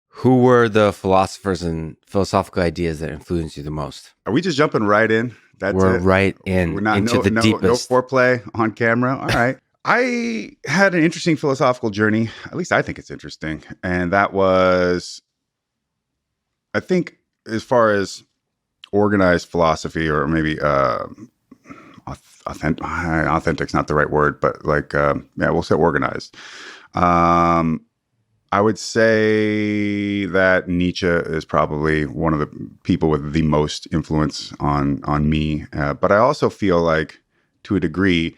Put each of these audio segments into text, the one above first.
Who were the philosophers and philosophical ideas that influenced you the most? Are we just jumping right in? That's We're it. right We're not into the no deepest. foreplay on camera. All right. I had an interesting philosophical journey. At least I think it's interesting, and that was, I think, as far as organized philosophy, or maybe authentic's not the right word, but like yeah, we'll say organized. Um, I would say that Nietzsche is probably one of the people with the most influence on me. But I also feel like, to a degree,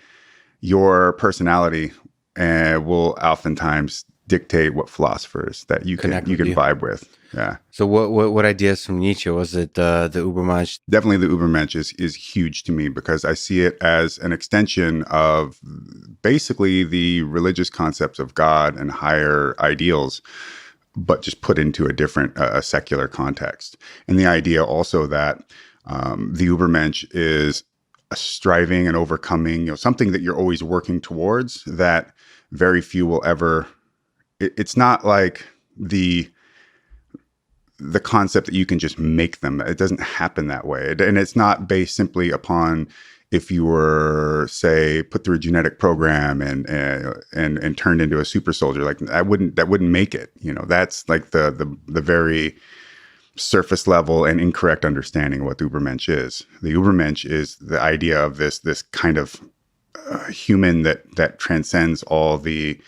your personality will oftentimes dictate what philosophers that you Connect can with you. vibe with. Yeah, So what ideas from Nietzsche? Was it the Übermensch? definitely the Übermensch is huge to me because I see it as an extension of basically the religious concepts of God and higher ideals, but just put into a different secular context. And the idea also that the Übermensch is a striving and overcoming, something that you're always working towards, that very few will ever. It's not like the concept that you can just make them. It doesn't happen that way. And it's not based simply upon if you were, say, put through a genetic program and turned into a super soldier. Like that wouldn't make it. That's like the very surface level and incorrect understanding of what the Übermensch is. The Übermensch is the idea of this kind of human that transcends all the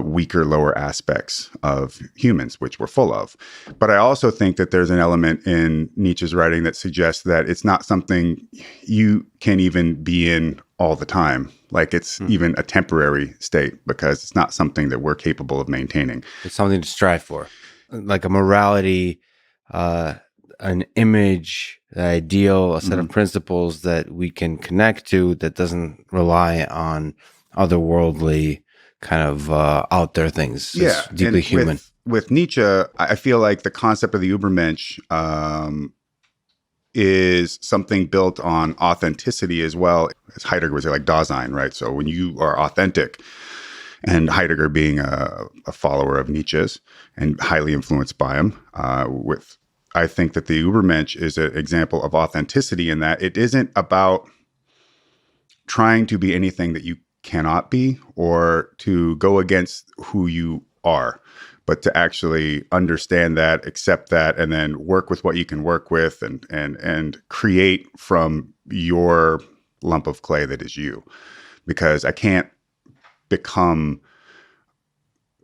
weaker, lower aspects of humans, which we're full of. But I also think that there's an element in Nietzsche's writing that suggests that it's not something you can even be in all the time. Like it's even a temporary state because it's not something that we're capable of maintaining. It's something to strive for, like a morality, an image, an ideal, a set of principles that we can connect to that doesn't rely on otherworldly kind of out there things. Yeah, it's deeply and human. With Nietzsche, I feel like the concept of the Übermensch is something built on authenticity as well. As Heidegger would say, like Dasein, right? So when you are authentic, and Heidegger being a follower of Nietzsche's and highly influenced by him, I think that the Übermensch is an example of authenticity in that it isn't about trying to be anything that you cannot be or to go against who you are, but to actually understand that, accept that, and then work with what you can work with and create from your lump of clay that is you. Because I can't become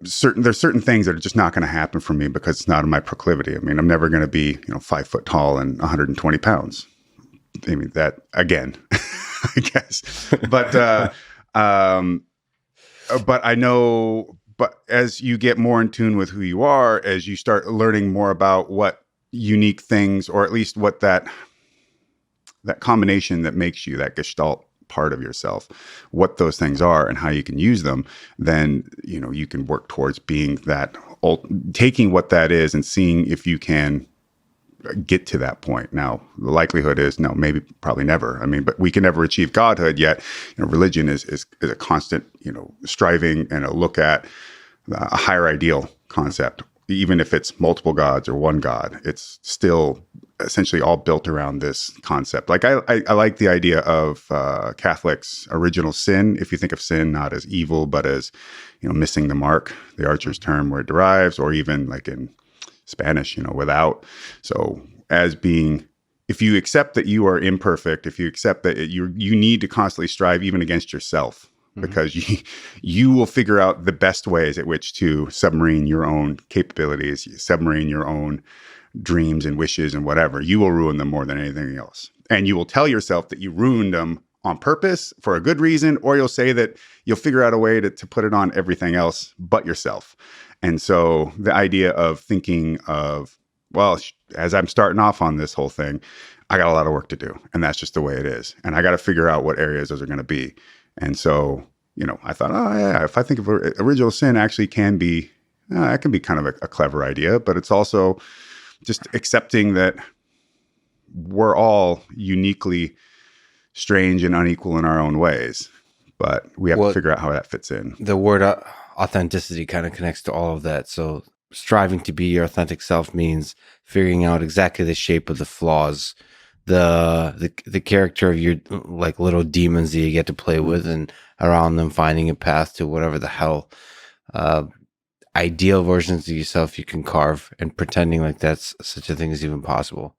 there's certain things that are just not going to happen for me because it's not in my proclivity. I mean, I'm never going to be 5 foot tall and 120 pounds. I mean, that again, I guess, but I know, but as you get more in tune with who you are, as you start learning more about what unique things, or at least what that combination that makes you, that gestalt part of yourself, what those things are and how you can use them, then, you can work towards being that, taking what that is and seeing if you can get to that point. Now, the likelihood is no, maybe, probably never. I mean, but we can never achieve godhood yet. Religion is a constant, striving and a look at a higher ideal concept. Even if it's multiple gods or one God, it's still essentially all built around this concept. Like I like the idea of Catholics' original sin. If you think of sin not as evil, but as missing the mark, the Archer's term where it derives, or even like in Spanish, without. So as being, if you accept that you are imperfect, if you accept that you need to constantly strive even against yourself, because you will figure out the best ways at which to submarine your own capabilities, submarine your own dreams and wishes and whatever. You will ruin them more than anything else. And you will tell yourself that you ruined them on purpose for a good reason, or you'll say that you'll figure out a way to put it on everything else but yourself. And so the idea of thinking of, well, as I'm starting off on this whole thing, I got a lot of work to do, and that's just the way it is. And I got to figure out what areas those are going to be. And so, I thought, oh yeah, if I think of original sin actually can be, that can be kind of a clever idea, but it's also just accepting that we're all uniquely strange and unequal in our own ways, but we have to figure out how that fits in. The word authenticity kind of connects to all of that. So striving to be your authentic self means figuring out exactly the shape of the flaws, the character of your like little demons that you get to play with, and around them finding a path to whatever the hell uh, ideal versions of yourself you can carve, and pretending like that's such a thing is even possible.